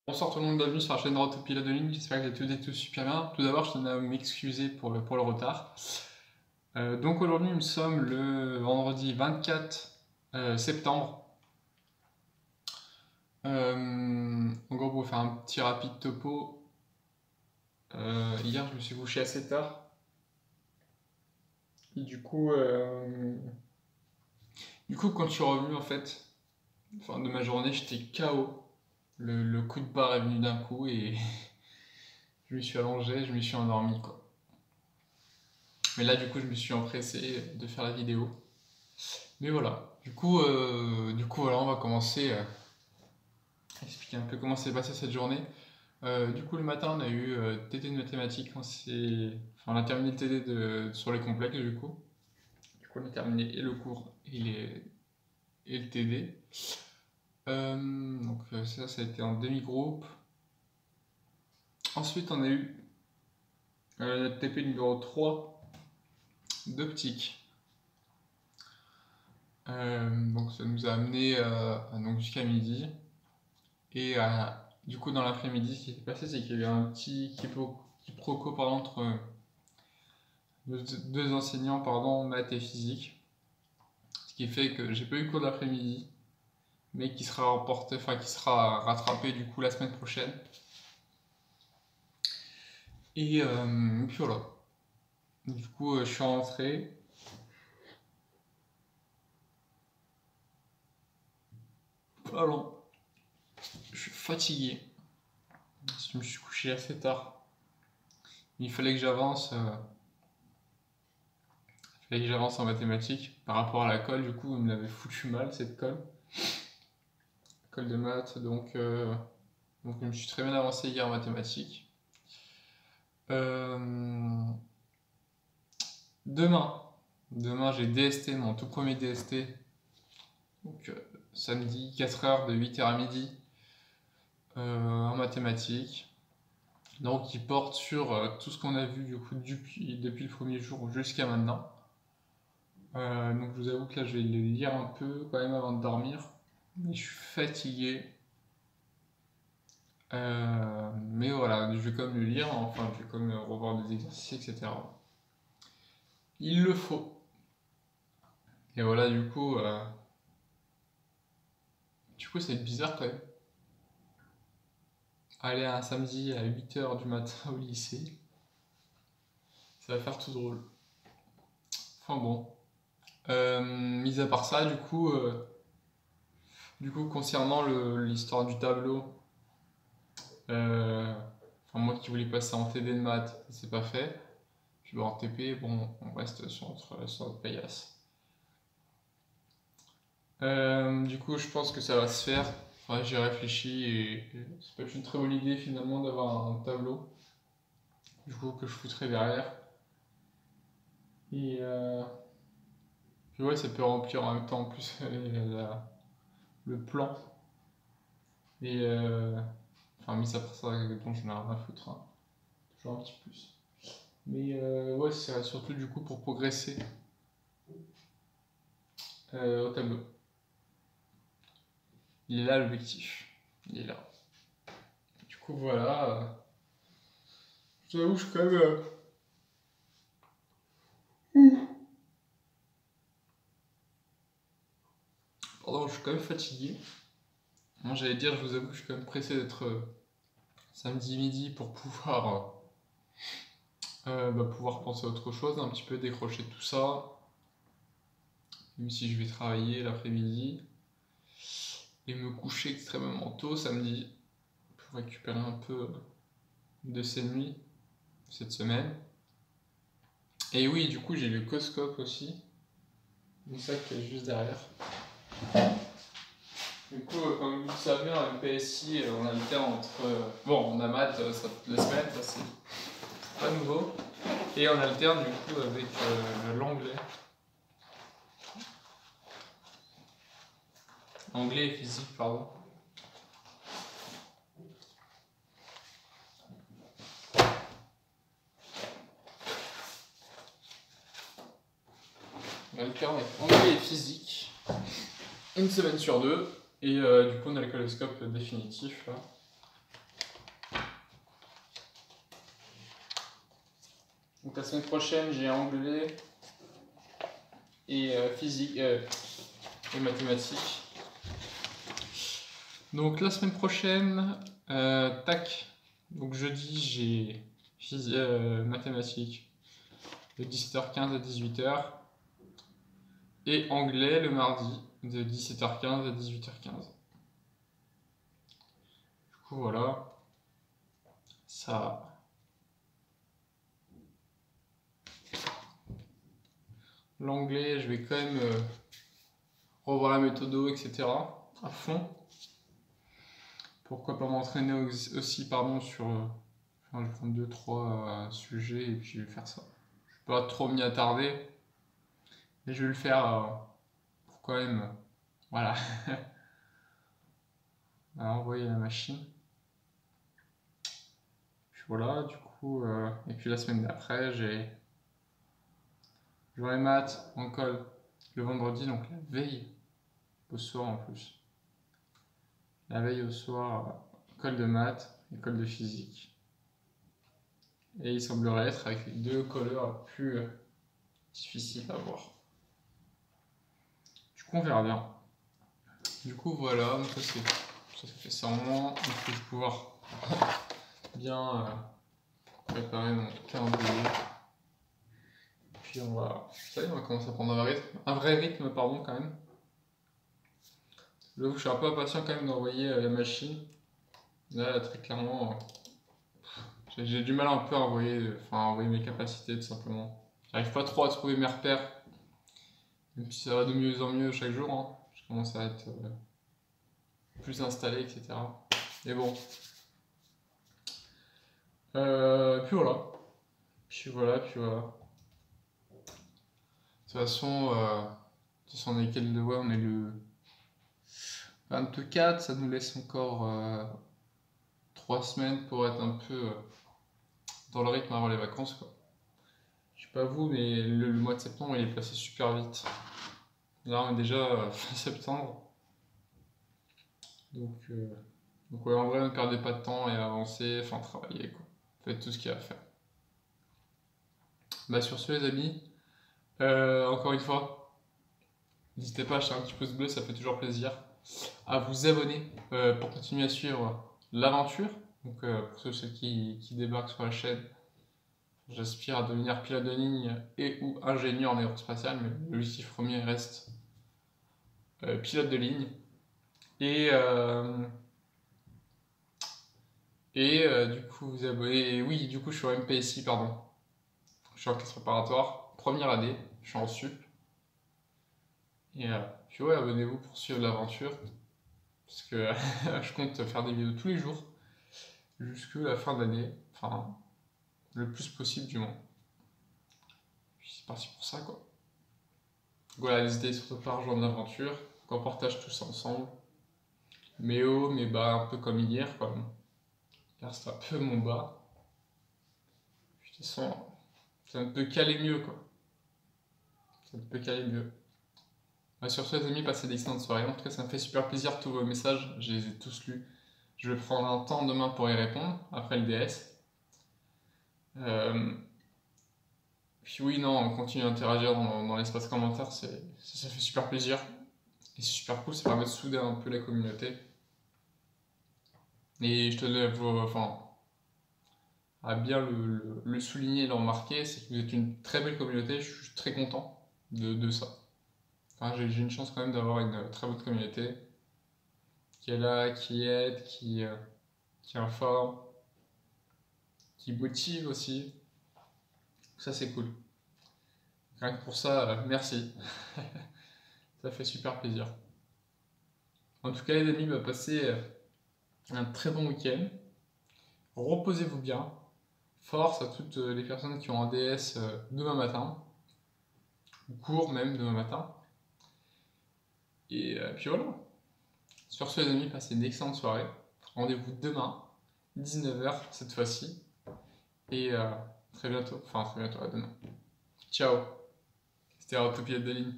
Bonsoir tout le monde, bienvenue sur la chaîne Road to Pilote de ligne, j'espère que vous allez tous super bien. Tout d'abord, je tenais à m'excuser pour le retard. Donc aujourd'hui, nous sommes le vendredi 24 septembre. En gros, pour faire un petit rapide topo, hier je me suis couché assez tard. Et du coup, quand je suis revenu en fait, fin de ma journée, j'étais KO. Le coup de barre est venu d'un coup et je me suis allongé, je me suis endormi quoi. Mais là, du coup, je me suis empressé de faire la vidéo. Mais voilà. Voilà, on va commencer à expliquer un peu comment s'est passée cette journée. Du coup, le matin, on a eu TD de mathématiques. On a terminé le TD sur les complexes, du coup. Du coup, on a terminé et le cours et le TD. Ça a été en demi-groupe. Ensuite, on a eu notre TP numéro 3 d'optique. Donc ça nous a amené jusqu'à midi. Et du coup, dans l'après-midi, ce qui s'est passé, c'est qu'il y a eu un petit quiproquo entre deux enseignants, maths et physique. Ce qui fait que j'ai pas eu cours de l'après-midi, mais qui sera rattrapé du coup la semaine prochaine. Et puis voilà. Du coup, je suis rentré. Pardon. Je suis fatigué. Je me suis couché assez tard. Il fallait que j'avance. En mathématiques par rapport à la colle. Du coup, il me l'avait foutu mal cette colle. Colle de maths. Donc je me suis très bien avancé hier en mathématiques. Demain j'ai DST, mon tout premier DST. Donc samedi 4h de 8h à midi en mathématiques. Donc il porte sur tout ce qu'on a vu du coup depuis le premier jour jusqu'à maintenant. Donc je vous avoue que là je vais le lire un peu quand même avant de dormir. Mais je suis fatigué. Mais voilà, je vais quand même le lire, enfin je vais quand même revoir des exercices, etc. Il le faut. Et voilà, du coup c'est bizarre quand même. Aller un samedi à 8h du matin au lycée, ça va faire tout drôle. Enfin bon. Mis à part ça, concernant l'histoire du tableau, moi qui voulais passer en TD de maths, c'est pas fait. Puis en TP, bon, on reste sur notre paillasse. Du coup, je pense que ça va se faire. Ouais, j'ai réfléchi et c'est pas une très bonne idée finalement d'avoir un tableau. Du coup, que je foutrais derrière. Et puis ouais, ça peut remplir en même temps en plus le plan. Et mis à part ça, bon, j'en ai rien à foutre. Hein. Toujours un petit plus. Mais ouais, c'est surtout du coup pour progresser au tableau. Il est là l'objectif. Il est là. Du coup, voilà. Je t'avoue, je suis quand même. Pardon, je suis quand même fatigué. Moi, j'allais dire, je vous avoue que je suis quand même pressé d'être samedi midi pour pouvoir penser à autre chose, un petit peu décrocher tout ça. Même si je vais travailler l'après-midi. Et me coucher extrêmement tôt samedi pour récupérer un peu de ces nuits cette semaine. Et oui, du coup, j'ai le Coscope aussi. C'est ça qui est juste derrière. Du coup, comme vous le savez, en MPSI, on alterne entre. On a maths, ça fait 2 semaines, ça c'est pas nouveau. Et on alterne du coup avec l'anglais. Anglais et physique, pardon. On alterne avec anglais et physique. Une semaine sur deux. Et du coup, on a le coloscope définitif là. Donc la semaine prochaine, j'ai anglais et physique et mathématiques. Donc la semaine prochaine, tac. Donc jeudi, j'ai mathématiques de 17h15 à 18h. Et anglais le mardi de 17h15 à 18h15. Du coup voilà, ça. L'anglais, je vais quand même revoir la méthode, etc. à fond. Pourquoi pas m'entraîner aussi pardon, sur. Enfin, je vais prendre 2-3 sujets et puis je vais faire ça. Je vais pas trop m'y attarder, mais je vais le faire pour quand même. Voilà. Envoyer la machine. Puis voilà, du coup. Et puis la semaine d'après, j'aurai maths en colle le vendredi, donc la veille au soir en plus. La veille au soir, colle de maths et colle de physique. Et il semblerait être avec les deux colleurs plus difficiles à voir. Du coup, on verra bien. Du coup, voilà, donc ça fait ça en moins. Donc, je vais pouvoir bien préparer mon calendrier. Puis on va commencer à prendre un vrai rythme, pardon, quand même. Je suis un peu impatient quand même d'envoyer la machine. Là, très clairement, j'ai du mal un peu à envoyer mes capacités tout simplement. J'arrive pas trop à trouver mes repères, même si ça va de mieux en mieux chaque jour. Hein. Je commence à être plus installé, etc. Mais bon. Puis voilà. Puis voilà. De toute façon, on est quel devoir? On est le 24, ça nous laisse encore 3 semaines pour être un peu dans le rythme avant les vacances, quoi. Je sais pas vous, mais le mois de septembre il est passé super vite. Là on est déjà fin septembre. Donc ouais, en vrai ne perdez pas de temps et avancez, enfin travaillez quoi. Faites tout ce qu'il y a à faire. Bah sur ce les amis, encore une fois, n'hésitez pas à acheter un petit pouce bleu, ça fait toujours plaisir. À vous abonner pour continuer à suivre l'aventure. Donc pour ceux qui débarquent sur la chaîne, j'aspire à devenir pilote de ligne et ou ingénieur en aérospatiale, mais l'objectif premier reste pilote de ligne. Du coup, vous abonnez. Oui, du coup, je suis en MPSI, pardon. Je suis en classe préparatoire, première année, je suis en sup. Et puis ouais, abonnez-vous pour suivre l'aventure. Parce que je compte faire des vidéos tous les jours jusqu'à la fin de l'année. Enfin, le plus possible du moins. Puis c'est parti pour ça, quoi. Voilà, n'hésitez surtout pas à rejoindre l'aventure, qu'on partage tous ensemble. Mes hauts, mes bas, un peu comme hier, quoi. Hier, c'était un peu mon bas. Puis de toute façon, ça ne peut qu'aller mieux, quoi. Ça ne peut qu'aller mieux. Sur ce, les amis, passez d'excellentes soirées. En tout cas, ça me fait super plaisir, tous vos messages. Je les ai tous lus. Je vais prendre un temps demain pour y répondre, après le DS. Puis oui, non, on continue à interagir dans l'espace commentaire, ça fait super plaisir. Et c'est super cool, ça permet de souder un peu la communauté. Et je tenais à bien le souligner et le remarquer, c'est que vous êtes une très belle communauté, je suis très content de ça. Enfin, j'ai une chance quand même d'avoir une très bonne communauté qui est là, qui aide, qui informe, qui motive aussi. Ça c'est cool. Rien que pour ça, merci. Ça fait super plaisir. En tout cas les amis, passez un très bon week-end. Reposez-vous bien. Force à toutes les personnes qui ont un DS demain matin. Ou cours même demain matin. Et puis voilà. Sur ce les amis, passez une excellente soirée. Rendez-vous demain, 19h cette fois-ci. Et très bientôt, à demain. Ciao. C'était Pilote de ligne.